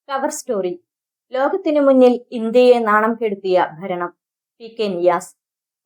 Cover story. ലോകത്തിനു മുന്നിൽ ഇന്ത്യയെ നാണം കെടുത്തിയ ഭരണം. PK നിയാസ്.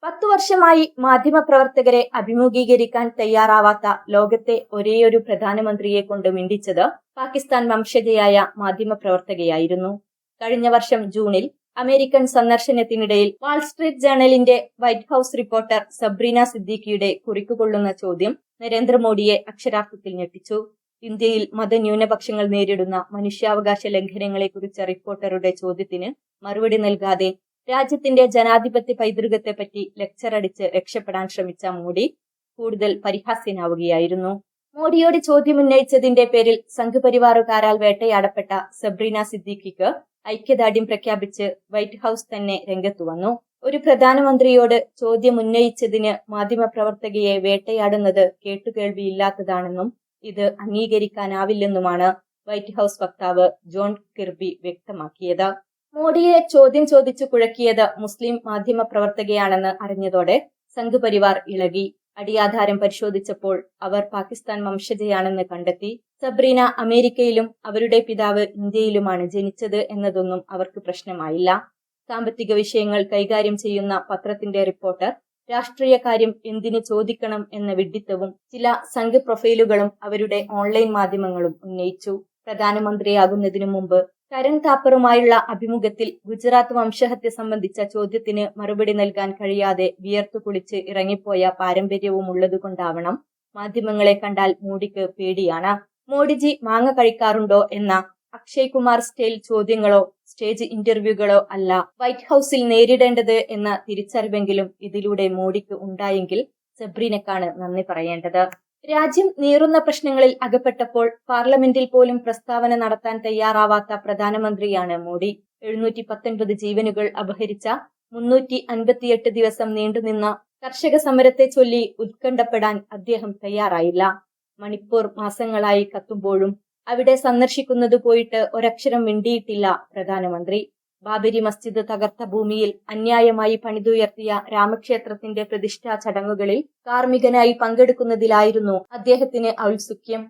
10 വർഷമായി മാധ്യമപ്രവർത്തകരെ അഭിമുഖീകരിക്കാൻ തയ്യാറാവാത്ത ലോകത്തെ ഒരേയൊരു പ്രധാനമന്ത്രിയെ കൊണ്ട് മിണ്ടിച്ചത് പാകിസ്ഥാൻ വംശജയായ മാധ്യമപ്രവർത്തകയായിരുന്നു. കഴിഞ്ഞ വർഷം ജൂണിൽ അമേരിക്കൻ സന്ദർശനത്തിനിടയിൽ വാൾസ്ട്രീറ്റ് ജേണലിന്റെ വൈറ്റ് ഹൌസ് റിപ്പോർട്ടർ സബ്രീന സിദ്ദീഖിയുടെ കുറിക്കുകൊള്ളുന്ന ചോദ്യം നരേന്ദ്രമോദിയെ അക്ഷരാർത്ഥത്തിൽ ഞെട്ടിച്ചു. ഇന്ത്യയിൽ മതന്യൂനപക്ഷങ്ങൾ നേരിടുന്ന മനുഷ്യാവകാശ ലംഘനങ്ങളെക്കുറിച്ച റിപ്പോർട്ടറുടെ ചോദ്യത്തിന് മറുപടി നൽകാതെ രാജ്യത്തിന്റെ ജനാധിപത്യ പൈതൃകത്തെപ്പറ്റി ലെക്ചർ അടിച്ച് രക്ഷപ്പെടാൻ ശ്രമിച്ച മോഡി കൂടുതൽ പരിഹാസ്യനാവുകയായിരുന്നു. മോഡിയോട് ചോദ്യമുന്നയിച്ചതിന്റെ പേരിൽ സംഘപരിവാറുകാരാൽ വേട്ടയാടപ്പെട്ട സബ്രീന സിദ്ദീഖിക്ക് ഐക്യദാർഢ്യം പ്രഖ്യാപിച്ച് വൈറ്റ് ഹൌസ് തന്നെ രംഗത്തു വന്നു. ഒരു പ്രധാനമന്ത്രിയോട് ചോദ്യമുന്നയിച്ചതിന് മാധ്യമപ്രവർത്തകയെ വേട്ടയാടുന്നത് കേട്ടുകേൾവിയില്ലാത്തതാണെന്നും ഇത് അംഗീകരിക്കാനാവില്ലെന്നുമാണ് വൈറ്റ് ഹൌസ് വക്താവ് ജോൺ കിർബി വ്യക്തമാക്കിയത്. മോഡിയെ ചോദ്യം ചോദിച്ചു കുഴക്കിയത് മുസ്ലിം മാധ്യമപ്രവർത്തകയാണെന്ന് അറിഞ്ഞതോടെ സംഘപരിവാർ ഇളകി. അടിയാധാരം പരിശോധിച്ചപ്പോൾ അവർ പാകിസ്ഥാൻ വംശജയാണെന്ന് കണ്ടെത്തി. സബ്രീന അമേരിക്കയിലും അവരുടെ പിതാവ് ഇന്ത്യയിലുമാണ് ജനിച്ചത് എന്നതൊന്നും അവർക്ക് പ്രശ്നമായില്ല. സാമ്പത്തിക വിഷയങ്ങൾ കൈകാര്യം ചെയ്യുന്ന പത്രത്തിന്റെ റിപ്പോർട്ടർ രാഷ്ട്രീയ കാര്യം എന്തിനു ചോദിക്കണം എന്ന വിഡ്ഢിത്തവും ചില സംഘ പ്രൊഫൈലുകളും അവരുടെ ഓൺലൈൻ മാധ്യമങ്ങളും ഉന്നയിച്ചു. പ്രധാനമന്ത്രിയാകുന്നതിനു മുമ്പ് കരൺ താപ്പറുമായുള്ള അഭിമുഖത്തിൽ ഗുജറാത്ത് വംശഹത്യ സംബന്ധിച്ച ചോദ്യത്തിന് മറുപടി നൽകാൻ കഴിയാതെ വിയർത്തു കുളിച്ച് ഇറങ്ങിപ്പോയ പാരമ്പര്യവും ഉള്ളതുകൊണ്ടാവണം മാധ്യമങ്ങളെ കണ്ടാൽ മോഡിക്ക് പേടിയാണ്. മോഡിജി മാങ്ങ കഴിക്കാറുണ്ടോ എന്ന അക്ഷയ് കുമാർ സ്റ്റൈൽ ചോദ്യങ്ങളോ സ്റ്റേജ് ഇന്റർവ്യൂകളോ അല്ല വൈറ്റ് ഹൌസിൽ നേരിടേണ്ടത് എന്ന തിരിച്ചറിവെങ്കിലും ഇതിലൂടെ മോഡിക്ക് ഉണ്ടായെങ്കിൽ സബ്രീനക്കാണ് നന്ദി പറയേണ്ടത്. രാജ്യം നീറുന്ന പ്രശ്നങ്ങളിൽ അകപ്പെട്ടപ്പോൾ പാർലമെന്റിൽ പോലും പ്രസ്താവന നടത്താൻ തയ്യാറാവാത്ത പ്രധാനമന്ത്രിയാണ് മോഡി. 719 ജീവനുകൾ അപഹരിച്ച 358 ദിവസം നീണ്ടുനിന്ന കർഷക സമരത്തെ ചൊല്ലി ഉത്കണ്ഠപ്പെടാൻ അദ്ദേഹം തയ്യാറായില്ല. മണിപ്പൂർ മാസങ്ങളായി കത്തുമ്പോഴും അവിടെ സന്ദർശിക്കുന്നത് പോയിട്ട് ഒരക്ഷരം മിണ്ടിയിട്ടില്ല പ്രധാനമന്ത്രി. ബാബരി മസ്ജിദ് തകർത്ത ഭൂമിയിൽ അന്യായമായി പണിതുയർത്തിയ രാമക്ഷേത്രത്തിന്റെ പ്രതിഷ്ഠാ ചടങ്ങുകളിൽ കാർമ്മികനായി പങ്കെടുക്കുന്നതിലായിരുന്നു അദ്ദേഹത്തിന് ഔത്സുക്യം.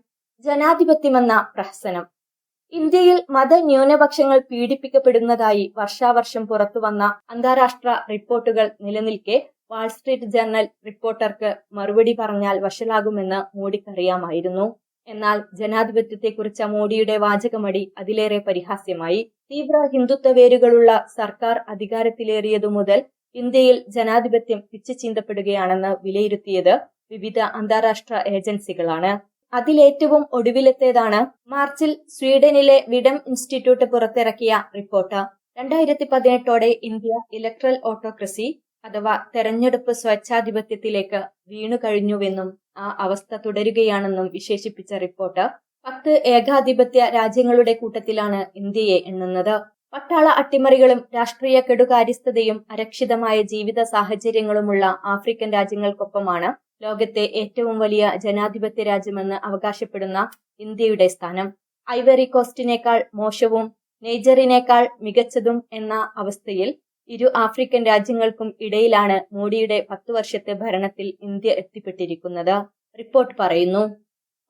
ജനാധിപത്യമെന്ന പ്രഹസനം. ഇന്ത്യയിൽ മതന്യൂനപക്ഷങ്ങൾ പീഡിപ്പിക്കപ്പെടുന്നതായി വർഷാവർഷം പുറത്തുവന്ന അന്താരാഷ്ട്ര റിപ്പോർട്ടുകൾ നിലനിൽക്കെ വാൾസ്ട്രീറ്റ് ജേർണൽ റിപ്പോർട്ടർക്ക് മറുപടി പറഞ്ഞാൽ വഷളാകുമെന്ന് മോഡിക്കറിയാമായിരുന്നു. എന്നാൽ ജനാധിപത്യത്തെക്കുറിച്ച മോഡിയുടെ വാചകമടി അതിലേറെ പരിഹാസ്യമായി. തീവ്ര ഹിന്ദുത്വ വേരുകളുള്ള സർക്കാർ അധികാരത്തിലേറിയതു മുതൽ ഇന്ത്യയിൽ ജനാധിപത്യം പിച്ചുചീന്തപ്പെടുകയാണെന്ന് വിലയിരുത്തിയത് വിവിധ അന്താരാഷ്ട്ര ഏജൻസികളാണ്. അതിലേറ്റവും ഒടുവിലത്തേതാണ് മാർച്ചിൽ സ്വീഡനിലെ വിഡം ഇൻസ്റ്റിറ്റ്യൂട്ട് പുറത്തിറക്കിയ റിപ്പോർട്ട്. 2018ഓടെ ഇന്ത്യ ഇലക്ട്രൽ ഓട്ടോക്രസി അഥവാ തെരഞ്ഞെടുപ്പ് സ്വേച്ഛാധിപത്യത്തിലേക്ക് വീണുകഴിഞ്ഞുവെന്നും ആ അവസ്ഥ തുടരുകയാണെന്നും വിശേഷിപ്പിച്ച റിപ്പോർട്ട് 10 ഏകാധിപത്യ രാജ്യങ്ങളുടെ കൂട്ടത്തിലാണ് ഇന്ത്യയെ എണ്ണുന്നത്. പട്ടാള അട്ടിമറികളും രാഷ്ട്രീയ കെടുകാര്യസ്ഥതയും അരക്ഷിതമായ ജീവിത സാഹചര്യങ്ങളുമുള്ള ആഫ്രിക്കൻ രാജ്യങ്ങൾക്കൊപ്പമാണ് ലോകത്തെ ഏറ്റവും വലിയ ജനാധിപത്യ രാജ്യമെന്ന് അവകാശപ്പെടുന്ന ഇന്ത്യയുടെ സ്ഥാനം. ഐവറി കോസ്റ്റിനേക്കാൾ മോശവും നൈജറിനേക്കാൾ മികച്ചതും എന്ന അവസ്ഥയിൽ ഇരു ആഫ്രിക്കൻ രാജ്യങ്ങൾക്കും ഇടയിലാണ് മോഡിയുടെ 10 വർഷത്തെ ഭരണത്തിൽ ഇന്ത്യ എത്തിപ്പെട്ടിരിക്കുന്നത്. റിപ്പോർട്ട് പറയുന്നു,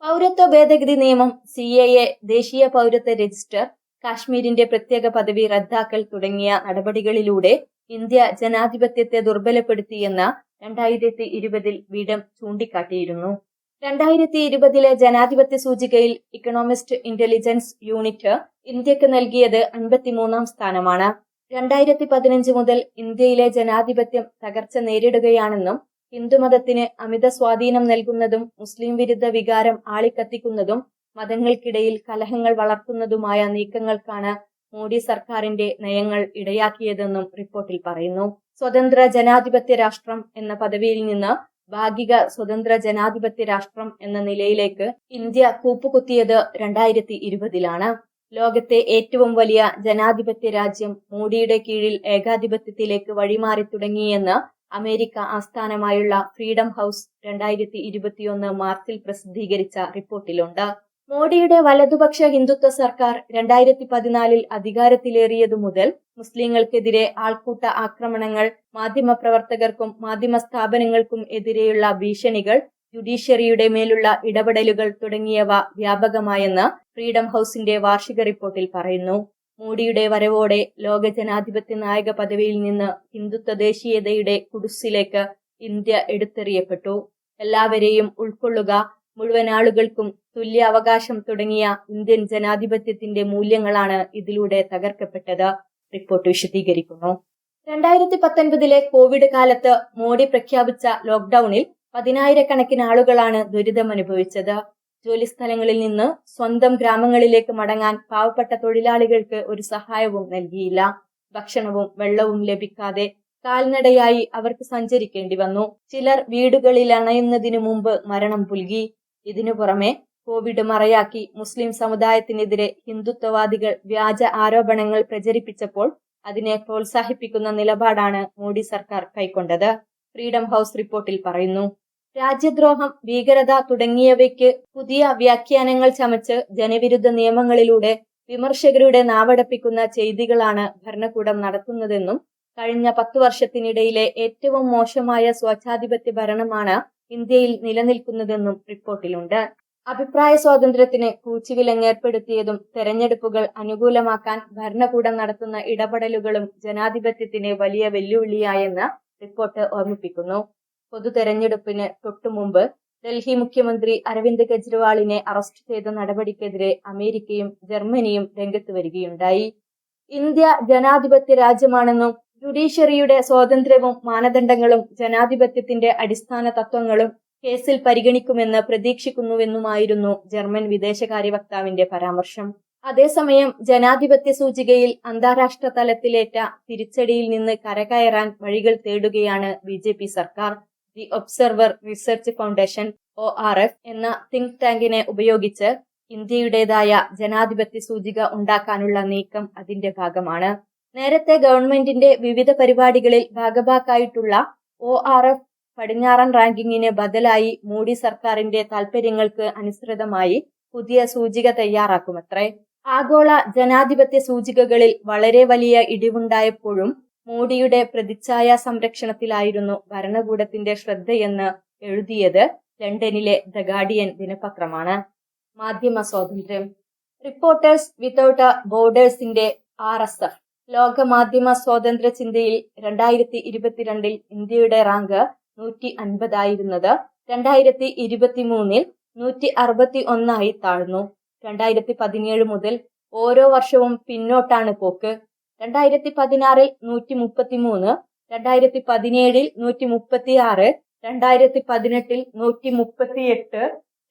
പൗരത്വ ഭേദഗതി നിയമം, CAA, ദേശീയ പൗരത്വ രജിസ്റ്റർ, കാശ്മീരിന്റെ പ്രത്യേക പദവി റദ്ദാക്കൽ തുടങ്ങിയ നടപടികളിലൂടെ ഇന്ത്യ ജനാധിപത്യത്തെ ദുർബലപ്പെടുത്തിയെന്ന് 2020 വിഡം ചൂണ്ടിക്കാട്ടിയിരുന്നു. 2020 ജനാധിപത്യ സൂചികയിൽ ഇക്കണോമിസ്റ്റ് ഇന്റലിജൻസ് യൂണിറ്റ് ഇന്ത്യക്ക് നൽകിയത് 53ാം സ്ഥാനമാണ്. 2015 മുതൽ ഇന്ത്യയിലെ ജനാധിപത്യം തകർച്ച നേരിടുകയാണെന്നും ഹിന്ദുമതത്തിന് അമിത സ്വാധീനം നൽകുന്നതും മുസ്ലിം വിരുദ്ധ വികാരം ആളിക്കത്തിക്കുന്നതും മതങ്ങൾക്കിടയിൽ കലഹങ്ങൾ വളർത്തുന്നതുമായ നീക്കങ്ങൾക്കാണ് മോഡി സർക്കാരിന്റെ നയങ്ങൾ ഇടയാക്കിയതെന്നും റിപ്പോർട്ടിൽ പറയുന്നു. സ്വതന്ത്ര ജനാധിപത്യ രാഷ്ട്രം എന്ന പദവിയിൽ നിന്ന് ഭാഗിക സ്വതന്ത്ര ജനാധിപത്യ രാഷ്ട്രം എന്ന നിലയിലേക്ക് ഇന്ത്യ കൂപ്പുകുത്തിയത് 2020ലാണ്. ലോകത്തെ ഏറ്റവും വലിയ ജനാധിപത്യ രാജ്യം മോഡിയുടെ കീഴിൽ ഏകാധിപത്യത്തിലേക്ക് വഴിമാറി തുടങ്ങിയെന്ന് അമേരിക്ക ആസ്ഥാനമായുള്ള ഫ്രീഡം ഹൌസ് 2021 മാർച്ചിൽ പ്രസിദ്ധീകരിച്ച റിപ്പോർട്ടിലുണ്ട്. മോഡിയുടെ വലതുപക്ഷ ഹിന്ദുത്വ സർക്കാർ 2014 അധികാരത്തിലേറിയതു മുതൽ മുസ്ലിങ്ങൾക്കെതിരെ ആൾക്കൂട്ട ആക്രമണങ്ങൾ, മാധ്യമപ്രവർത്തകർക്കും മാധ്യമ സ്ഥാപനങ്ങൾക്കും എതിരെയുള്ള ഭീഷണികൾ, ജുഡീഷ്യറിയുടെ മേലുള്ള ഇടപെടലുകൾ തുടങ്ങിയവ വ്യാപകമായെന്ന് ഫ്രീഡം ഹൗസിന്റെ വാർഷിക റിപ്പോർട്ടിൽ പറയുന്നു. മോഡിയുടെ വരവോടെ ലോക ജനാധിപത്യ നായക പദവിയിൽ നിന്ന് ഹിന്ദുത്വ ദേശീയതയുടെ കുടുസിലേക്ക് ഇന്ത്യ എടുത്തെറിയപ്പെട്ടു. എല്ലാവരെയും ഉൾക്കൊള്ളുക, മുഴുവൻ ആളുകൾക്കും തുല്യ അവകാശം തുടങ്ങിയ ഇന്ത്യൻ ജനാധിപത്യത്തിന്റെ മൂല്യങ്ങളാണ് ഇതിലൂടെ തകർക്കപ്പെട്ടത്, റിപ്പോർട്ട് വിശദീകരിക്കുന്നു. 2019 കോവിഡ് കാലത്ത് മോഡി പ്രഖ്യാപിച്ച ലോക്ക്ഡൌണിൽ 10,000-കണക്കിന് ആളുകളാണ് ദുരിതമനുഭവിച്ചത്. ജോലിസ്ഥലങ്ങളിൽ നിന്ന് സ്വന്തം ഗ്രാമങ്ങളിലേക്ക് മടങ്ങാൻ പാവപ്പെട്ട തൊഴിലാളികൾക്ക് ഒരു സഹായവും നൽകിയില്ല. ഭക്ഷണവും വെള്ളവും ലഭിക്കാതെ കാൽനടയായി അവർക്ക് സഞ്ചരിക്കേണ്ടി വന്നു. ചിലർ വീടുകളിൽ അണയുന്നതിനു മുമ്പ് മരണം പുൽകി. ഇതിനു പുറമെ കോവിഡ് മറയാക്കി മുസ്ലിം സമുദായത്തിനെതിരെ ഹിന്ദുത്വവാദികൾ വ്യാജ ആരോപണങ്ങൾ പ്രചരിപ്പിച്ചപ്പോൾ അതിനെ പ്രോത്സാഹിപ്പിക്കുന്ന നിലപാടാണ് മോഡി സർക്കാർ കൈക്കൊണ്ടത്, ഫ്രീഡം ഹൗസ് റിപ്പോർട്ടിൽ പറയുന്നു. രാജ്യദ്രോഹം, ഭീകരത തുടങ്ങിയവയ്ക്ക് പുതിയ വ്യാഖ്യാനങ്ങൾ ചമച്ച് ജനവിരുദ്ധ നിയമങ്ങളിലൂടെ വിമർശകരുടെ നാവടപ്പിക്കുന്ന ചെയ്തികളാണ് ഭരണകൂടം നടത്തുന്നതെന്നും കഴിഞ്ഞ 10 വർഷത്തിനിടയിലെ ഏറ്റവും മോശമായ സ്വേച്ഛാധിപത്യ ഭരണമാണ് ഇന്ത്യയിൽ നിലനിൽക്കുന്നതെന്നും റിപ്പോർട്ടിലുണ്ട്. അഭിപ്രായ സ്വാതന്ത്ര്യത്തിന് കൂച്ചുവിലങ്ങേർപ്പെടുത്തിയതും തെരഞ്ഞെടുപ്പുകൾ അനുകൂലമാക്കാൻ ഭരണകൂടം നടത്തുന്ന ഇടപെടലുകളും ജനാധിപത്യത്തിന് വലിയ വെല്ലുവിളിയായെന്ന് റിപ്പോർട്ട് ഓർമ്മിപ്പിക്കുന്നു. പൊതു തെരഞ്ഞെടുപ്പിന് തൊട്ടുമുമ്പ് ഡൽഹി മുഖ്യമന്ത്രി അരവിന്ദ് കെജ്രിവാളിനെ അറസ്റ്റ് ചെയ്ത നടപടിക്കെതിരെ അമേരിക്കയും ജർമ്മനിയും രംഗത്ത് വരികയുണ്ടായി. ഇന്ത്യ ജനാധിപത്യ രാജ്യമാണെന്നും ജുഡീഷ്യറിയുടെ സ്വാതന്ത്ര്യവും മാനദണ്ഡങ്ങളും ജനാധിപത്യത്തിന്റെ അടിസ്ഥാന തത്വങ്ങളും കേസിൽ പരിഗണിക്കുമെന്ന് പ്രതീക്ഷിക്കുന്നുവെന്നുമായിരുന്നു ജർമ്മൻ വിദേശകാര്യ വക്താവിന്റെ പരാമർശം. അതേസമയം ജനാധിപത്യ സൂചികയിൽ അന്താരാഷ്ട്ര തലത്തിലേറ്റ തിരിച്ചടിയിൽ നിന്ന് കരകയറാൻ വഴികൾ തേടുകയാണ് BJP സർക്കാർ. The observer research foundation ORF എന്ന തിങ്ക് ടാങ്കിനെ ഉപയോഗിച്ച് ഇന്ത്യയുടേതായ ജനാധിപത്യ സൂചിക ഉണ്ടാക്കാനുള്ള നീക്കം അതിന്റെ ഭാഗമാണ്. നേരത്തെ ഗവൺമെന്റിന്റെ വിവിധ പരിപാടികളിൽ ഭാഗഭാക്കായിട്ടുള്ള ORF പടിഞ്ഞാറൻ റാങ്കിങ്ങിന് ബദലായി മോഡി സർക്കാരിന്റെ താൽപര്യങ്ങൾക്ക് അനുസൃതമായി പുതിയ സൂചിക തയ്യാറാക്കുമത്രേ. ആഗോള ജനാധിപത്യ സൂചികകളിൽ വളരെ വലിയ ഇടിവുണ്ടായപ്പോഴും മോഡിയുടെ പ്രതിച്ഛായ സംരക്ഷണത്തിലായിരുന്നു ഭരണകൂടത്തിന്റെ ശ്രദ്ധയെന്ന് എഴുതിയത് ലണ്ടനിലെ ദ ഗാർഡിയൻ ദിനപത്രമാണ്. മാധ്യമ സ്വാതന്ത്ര്യം. റിപ്പോർട്ടേഴ്സ് വിത്തൌട്ട് ബോർഡേഴ്സിന്റെ RSF ലോക മാധ്യമ സ്വാതന്ത്ര്യ ചിന്തയിൽ 2022 ഇന്ത്യയുടെ റാങ്ക് 150 ആയിരുന്നത് 2023 161 താഴ്ന്നു. 2017 മുതൽ ഓരോ വർഷവും പിന്നോട്ടാണ് പോക്ക്. 2016 133, 2017 136, 2018 138,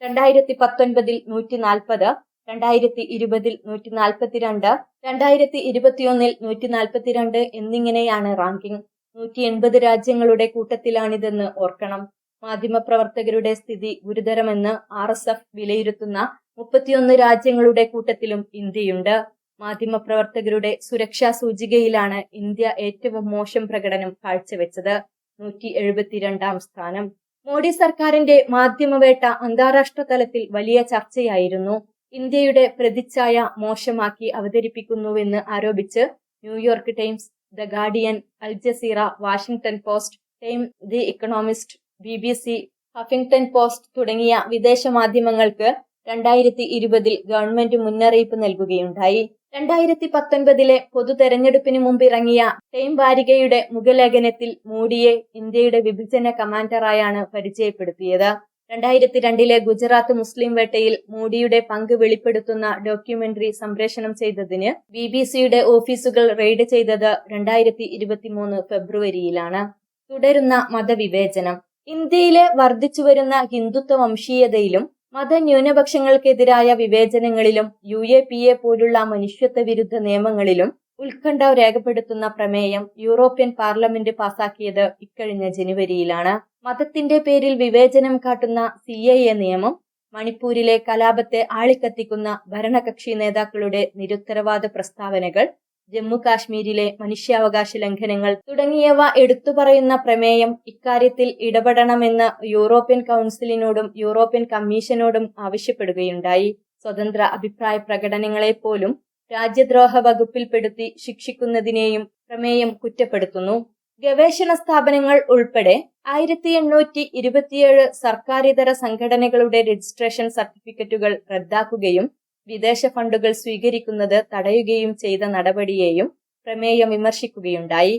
2019 140, 2020 142, 2021 142 എന്നിങ്ങനെയാണ് റാങ്കിംഗ്. 180 രാജ്യങ്ങളുടെ കൂട്ടത്തിലാണിതെന്ന് ഓർക്കണം. മാധ്യമപ്രവർത്തകരുടെ സ്ഥിതി ഗുരുതരമെന്ന് RSF വിലയിരുത്തുന്ന 31 രാജ്യങ്ങളുടെ കൂട്ടത്തിലും ഇന്ത്യയുണ്ട്. മാധ്യമപ്രവർത്തകരുടെ സുരക്ഷാ സൂചികയിലാണ് ഇന്ത്യ ഏറ്റവും മോശം പ്രകടനം കാഴ്ചവെച്ചത്, 172ാം സ്ഥാനം. മോഡി സർക്കാരിന്റെ മാധ്യമവേട്ട അന്താരാഷ്ട്ര തലത്തിൽ വലിയ ചർച്ചയായിരുന്നു. ഇന്ത്യയുടെ പ്രതിച്ഛായ മോശമാക്കി അവതരിപ്പിക്കുന്നുവെന്ന് ആരോപിച്ച് New York Times, the Guardian, Al Jazeera, Washington Post, Time, the Economist, BBC, Huffington Post തുടങ്ങിയ വിദേശ മാധ്യമങ്ങൾക്ക് 2020 ഗവൺമെന്റ് മുന്നറിയിപ്പ് നൽകുകയുണ്ടായി. 2019 പൊതു തെരഞ്ഞെടുപ്പിന് മുമ്പ് ഇറങ്ങിയ ടൈം വാരികയുടെ മുഖലേഖനത്തിൽ മോഡിയെ ഇന്ത്യയുടെ വിഭജന കമാൻഡറായാണ് പരിചയപ്പെടുത്തിയത്. 2002 ഗുജറാത്ത് മുസ്ലിം വേട്ടയിൽ മോഡിയുടെ പങ്ക് വെളിപ്പെടുത്തുന്ന ഡോക്യുമെന്ററി സംപ്രേഷണം ചെയ്തതിന് BBCയുടെ ഓഫീസുകൾ റെയ്ഡ് ചെയ്തത് 2023 ഫെബ്രുവരിയിലാണ്. തുടരുന്ന മതവിവേചനം. ഇന്ത്യയിലെ വർദ്ധിച്ചുവരുന്ന ഹിന്ദുത്വ വംശീയതയിലും മതന്യൂനപക്ഷങ്ങൾക്കെതിരായ വിവേചനങ്ങളിലും UAPA പോലുള്ള മനുഷ്യത്വ വിരുദ്ധ നിയമങ്ങളിലും ഉത്കണ്ഠ രേഖപ്പെടുത്തുന്ന പ്രമേയം യൂറോപ്യൻ പാർലമെന്റ് പാസാക്കിയത് ഇക്കഴിഞ്ഞ ജനുവരിയിലാണ്. മതത്തിന്റെ പേരിൽ വിവേചനം കാട്ടുന്ന CAA നിയമം മണിപ്പൂരിലെ കലാപത്തെ ആളിക്കത്തിക്കുന്ന ഭരണകക്ഷി നേതാക്കളുടെ നിരുത്തരവാദ പ്രസ്താവനകൾ, ജമ്മു കാശ്മീരിലെ മനുഷ്യാവകാശ ലംഘനങ്ങൾ തുടങ്ങിയവ എടുത്തുപറയുന്ന പ്രമേയം ഇക്കാര്യത്തിൽ ഇടപെടണമെന്ന് യൂറോപ്യൻ കൗൺസിലിനോടും യൂറോപ്യൻ കമ്മീഷനോടും ആവശ്യപ്പെടുകയുണ്ടായി. സ്വതന്ത്ര അഭിപ്രായ പ്രകടനങ്ങളെപ്പോലും രാജ്യദ്രോഹ വകുപ്പിൽപ്പെടുത്തി ശിക്ഷിക്കുന്നതിനെയും പ്രമേയം കുറ്റപ്പെടുത്തുന്നു. ഗവേഷണ സ്ഥാപനങ്ങൾ ഉൾപ്പെടെ 1827 സർക്കാരിതര സംഘടനകളുടെ രജിസ്ട്രേഷൻ സർട്ടിഫിക്കറ്റുകൾ റദ്ദാക്കുകയും വിദേശ ഫണ്ടുകൾ സ്വീകരിക്കുന്നത് തടയുകയും ചെയ്ത നടപടിയെയും പ്രമേയം വിമർശിക്കുകയുണ്ടായി.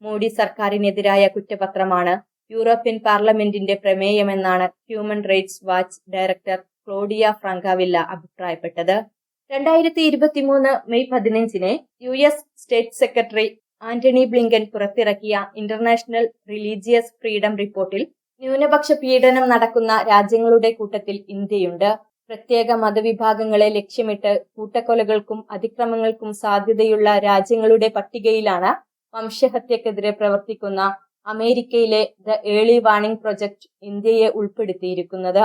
മോഡി സർക്കാരിനെതിരായ കുറ്റപത്രമാണ് യൂറോപ്യൻ പാർലമെന്റിന്റെ പ്രമേയമെന്നാണ് Human Rights Watch director Claudia Francavilla അഭിപ്രായപ്പെട്ടത്. 2023 May 15 US State Secretary Antony Blinken പുറത്തിറക്കിയ ഇന്റർനാഷണൽ റിലീജിയസ് ഫ്രീഡം റിപ്പോർട്ടിൽ ന്യൂനപക്ഷ പീഡനം നടക്കുന്ന രാജ്യങ്ങളുടെ കൂട്ടത്തിൽ ഇന്ത്യയുണ്ട്. പ്രത്യേക മതവിഭാഗങ്ങളെ ലക്ഷ്യമിട്ട് കൂട്ടക്കൊലകൾക്കും അതിക്രമങ്ങൾക്കും സാധ്യതയുള്ള രാജ്യങ്ങളുടെ പട്ടികയിലാണ് വംശഹത്യക്കെതിരെ പ്രവർത്തിക്കുന്ന അമേരിക്കയിലെ ദ ഏർലി വാർണിംഗ് പ്രൊജക്ട് ഇന്ത്യയെ ഉൾപ്പെടുത്തിയിരിക്കുന്നത്.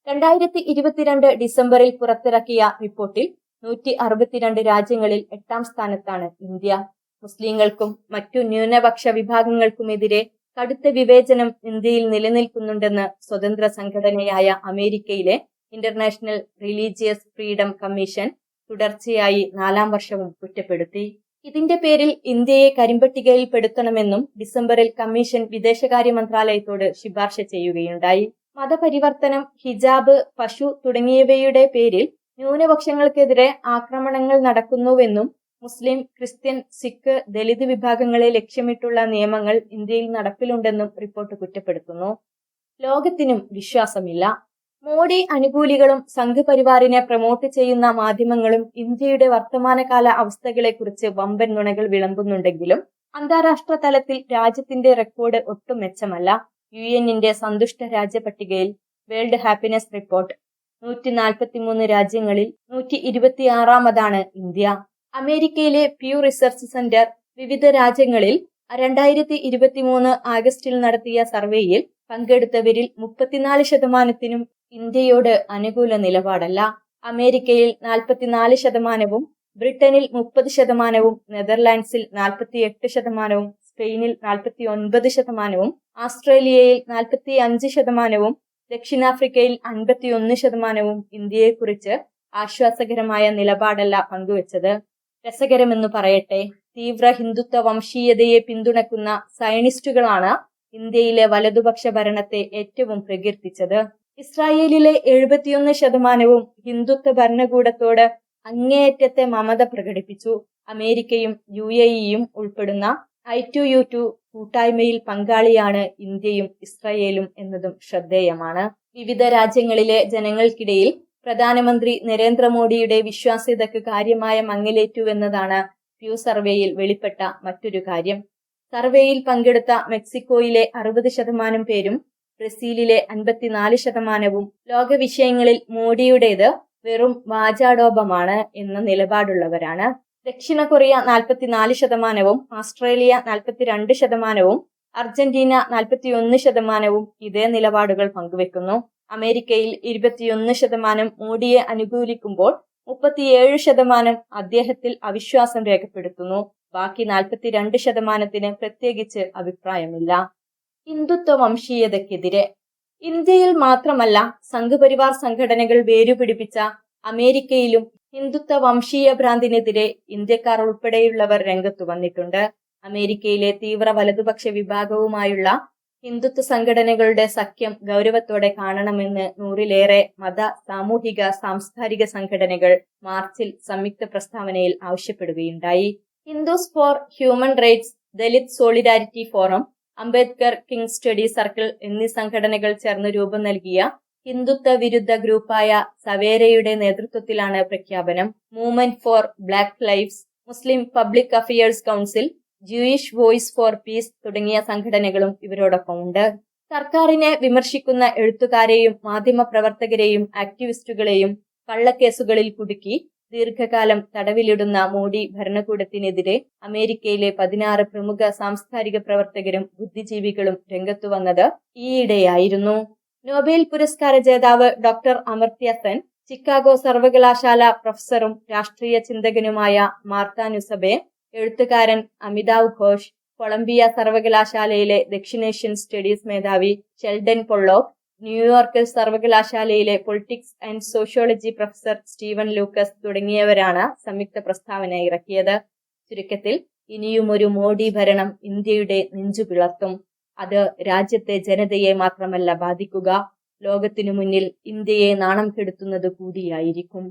2022 ഡിസംബറിൽ പുറത്തിറക്കിയ റിപ്പോർട്ടിൽ 162 രാജ്യങ്ങളിൽ 8ാം സ്ഥാനത്താണ് ഇന്ത്യ. മുസ്ലിങ്ങൾക്കും മറ്റു ന്യൂനപക്ഷ വിഭാഗങ്ങൾക്കുമെതിരെ കടുത്ത വിവേചനം ഇന്ത്യയിൽ നിലനിൽക്കുന്നുണ്ടെന്ന് സ്വതന്ത്ര സംഘടനയായ അമേരിക്കയിലെ ഇന്റർനാഷണൽ റിലീജിയസ് ഫ്രീഡം കമ്മീഷൻ തുടർച്ചയായി 4ാം വർഷവും കുറ്റപ്പെടുത്തി. ഇതിന്റെ പേരിൽ ഇന്ത്യയെ കരിമ്പട്ടികയിൽപ്പെടുത്തണമെന്നും ഡിസംബറിൽ കമ്മീഷൻ വിദേശകാര്യ മന്ത്രാലയത്തോട് ശുപാർശ ചെയ്യുകയുണ്ടായി. മതപരിവർത്തനം, ഹിജാബ്, പശു തുടങ്ങിയവയുടെ പേരിൽ ന്യൂനപക്ഷങ്ങൾക്കെതിരെ ആക്രമണങ്ങൾ നടക്കുന്നുവെന്നും മുസ്ലിം, ക്രിസ്ത്യൻ, സിഖ്, ദലിത് വിഭാഗങ്ങളെ ലക്ഷ്യമിട്ടുള്ള നിയമങ്ങൾ ഇന്ത്യയിൽ നടപ്പിലുണ്ടെന്നും റിപ്പോർട്ട് കുറ്റപ്പെടുത്തുന്നു. ലോകത്തിനും വിശ്വാസമില്ല. മോഡി അനുകൂലികളും സംഘ് പരിവാറിനെ പ്രമോട്ട് ചെയ്യുന്ന മാധ്യമങ്ങളും ഇന്ത്യയുടെ വർത്തമാനകാല അവസ്ഥകളെക്കുറിച്ച് വമ്പൻ നുണകൾ വിളമ്പുന്നുണ്ടെങ്കിലും അന്താരാഷ്ട്ര തലത്തിൽ രാജ്യത്തിന്റെ റെക്കോർഡ് ഒട്ടും മെച്ചമല്ല. യുഎന്നിന്റെ സന്തുഷ്ട രാജ്യ പട്ടികയിൽ വേൾഡ് ഹാപ്പിനെസ് റിപ്പോർട്ട് 143 രാജ്യങ്ങളിൽ 126ാമതാണ് ഇന്ത്യ. അമേരിക്കയിലെ പ്യൂ റിസർച്ച് സെന്റർ വിവിധ രാജ്യങ്ങളിൽ 2023 ആഗസ്റ്റിൽ നടത്തിയ സർവേയിൽ പങ്കെടുത്തവരിൽ 34%ത്തിനും ഇന്ത്യയോട് അനുകൂല നിലപാടല്ല. അമേരിക്കയിൽ 44%, ബ്രിട്ടനിൽ 30%, നെതർലാൻഡ്സിൽ 48%, സ്പെയിനിൽ 49%, ആസ്ട്രേലിയയിൽ 45%, ദക്ഷിണാഫ്രിക്കയിൽ 51% ഇന്ത്യയെക്കുറിച്ച് ആശ്വാസകരമായ നിലപാടല്ല പങ്കുവച്ചത്. രസകരമെന്നു പറയട്ടെ, തീവ്ര ഹിന്ദുത്വ വംശീയതയെ പിന്തുണക്കുന്ന സയനിസ്റ്റുകളാണ് ഇന്ത്യയിലെ വലതുപക്ഷ ഭരണത്തെ ഏറ്റവും പ്രകീർത്തിച്ചത്. ഇസ്രായേലിലെ 71% ഹിന്ദുത്വ ഭരണകൂടത്തോട് അങ്ങേയറ്റത്തെ മമത പ്രകടിപ്പിച്ചു. അമേരിക്കയും UAEയും ഉൾപ്പെടുന്ന I2U2 കൂട്ടായ്മയിൽ പങ്കാളിയാണ് ഇന്ത്യയും ഇസ്രായേലും എന്നതും ശ്രദ്ധേയമാണ്. വിവിധ രാജ്യങ്ങളിലെ ജനങ്ങൾക്കിടയിൽ പ്രധാനമന്ത്രി നരേന്ദ്രമോദിയുടെ വിശ്വാസ്യതയ്ക്ക് കാര്യമായ മങ്ങലേറ്റുവെന്നതാണ് പ്യൂ സർവേയിൽ വെളിപ്പെട്ട മറ്റൊരു കാര്യം. സർവേയിൽ പങ്കെടുത്ത മെക്സിക്കോയിലെ 60% പേരും ബ്രസീലിലെ 54%വും ലോകവിഷയങ്ങളിൽ മോഡിയുടേത് വെറും വാചാടോപമാണ് എന്ന നിലപാടുള്ളവരാണ്. ദക്ഷിണ കൊറിയ 44%വും ആസ്ട്രേലിയ 42%വും അർജന്റീന 41%വും ഇതേ നിലപാടുകൾ പങ്കുവെക്കുന്നു. അമേരിക്കയിൽ 21% മോഡിയെ അനുകൂലിക്കുമ്പോൾ 37% അദ്ദേഹത്തിൽ അവിശ്വാസം രേഖപ്പെടുത്തുന്നു. ബാക്കി 42%ത്തിന് പ്രത്യേകിച്ച് അഭിപ്രായമില്ല. ഹിന്ദുത്വ വംശീയതയ്ക്കെതിരെ ഇന്ത്യയിൽ മാത്രമല്ല, സംഘ് പരിവാർ സംഘടനകൾ വേരുപിടിപ്പിച്ച അമേരിക്കയിലും ഹിന്ദുത്വ വംശീയ ഭ്രാന്തിനെതിരെ ഇന്ത്യക്കാർ ഉൾപ്പെടെയുള്ളവർ രംഗത്തു വന്നിട്ടുണ്ട്. അമേരിക്കയിലെ തീവ്ര വലതുപക്ഷ വിഭാഗവുമായുള്ള ഹിന്ദുത്വ സംഘടനകളുടെ സഖ്യം ഗൗരവത്തോടെ കാണണമെന്ന് 100ലേറെ മത, സാമൂഹിക, സാംസ്കാരിക സംഘടനകൾ മാർച്ചിൽ സംയുക്ത പ്രസ്താവനയിൽ ആവശ്യപ്പെടുകയുണ്ടായി. Hindus for Human Rights, Dalit Solidarity Forum, Ambedkar King Study Circle എന്നീ സംഘടനകൾ ചേർന്ന് രൂപം നൽകിയ ഹിന്ദുത്വ വിരുദ്ധ ഗ്രൂപ്പായ സവേരയുടെ നേതൃത്വത്തിലാണ് പ്രഖ്യാപനം. Movement for black lives, Muslim public affairs council, Jewish voice for peace തുടങ്ങിയ സംഘടനകളും ഇവരോടൊപ്പമുണ്ട്. സർക്കാരിനെ വിമർശിക്കുന്ന എഴുത്തുകാരെയും മാധ്യമപ്രവർത്തകരെയും ആക്ടിവിസ്റ്റുകളെയും കള്ളക്കേസുകളിൽ കുടുക്കി ദീർഘകാലം തടവിലിടുന്ന മോഡി ഭരണകൂടത്തിനെതിരെ അമേരിക്കയിലെ 16 പ്രമുഖ സാംസ്കാരിക പ്രവർത്തകരും ബുദ്ധിജീവികളും രംഗത്തുവന്നത് ഈയിടെയായിരുന്നു. നോബൽ പുരസ്കാര ജേതാവ് ഡോക്ടർ അമർത്യ സെൻ, ചിക്കാഗോ സർവകലാശാല പ്രൊഫസറും രാഷ്ട്രീയ ചിന്തകനുമായ മാർത്ത നുസബെ, എഴുത്തുകാരൻ അമിതാവ് ഘോഷ്, കൊളംബിയ സർവകലാശാലയിലെ ദക്ഷിണേഷ്യൻ സ്റ്റഡീസ് മേധാവി ഷെൽഡൻ പൊള്ളോക്ക്, ന്യൂയോർക്ക് സർവകലാശാലയിലെ politics and sociology professor Steven Lucas തുടങ്ങിയവരാണ് സംയുക്ത പ്രസ്താവന ഇറക്കിയത്. ചുരുക്കത്തിൽ, ഇനിയുമൊരു മോഡി ഭരണം ഇന്ത്യയുടെ നെഞ്ചു പിളർത്തും. അത് രാജ്യത്തെ ജനതയെ മാത്രമല്ല ബാധിക്കുക, ലോകത്തിനു മുന്നിൽ ഇന്ത്യയെ നാണം കെടുത്തുന്നത് കൂടിയായിരിക്കും.